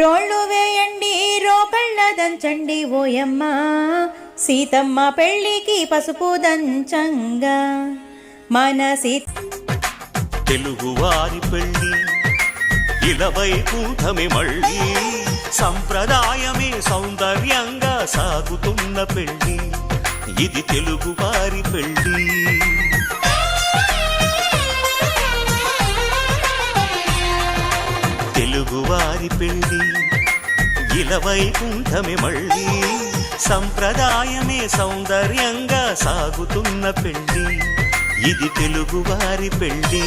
రోళ్ళు వేయండి రోకళ్ళ దంచండి ఓయమ్మ సీతమ్మ పెళ్ళికి పసుపు దంచంగా మన తెలుగువారి పెళ్ళి ఇలవైకుంఠమే మళ్ళీ సంప్రదాయమే సౌందర్యంగా సాగుతున్న పెళ్ళి ఇది తెలుగువారి పెళ్ళి. తెలుగువారి పెళ్ళి ఇలవైకుంఠమే మళ్ళీ సంప్రదాయమే సౌందర్యంగా సాగుతున్న పెళ్ళి ఇది తెలుగువారి పెళ్ళి.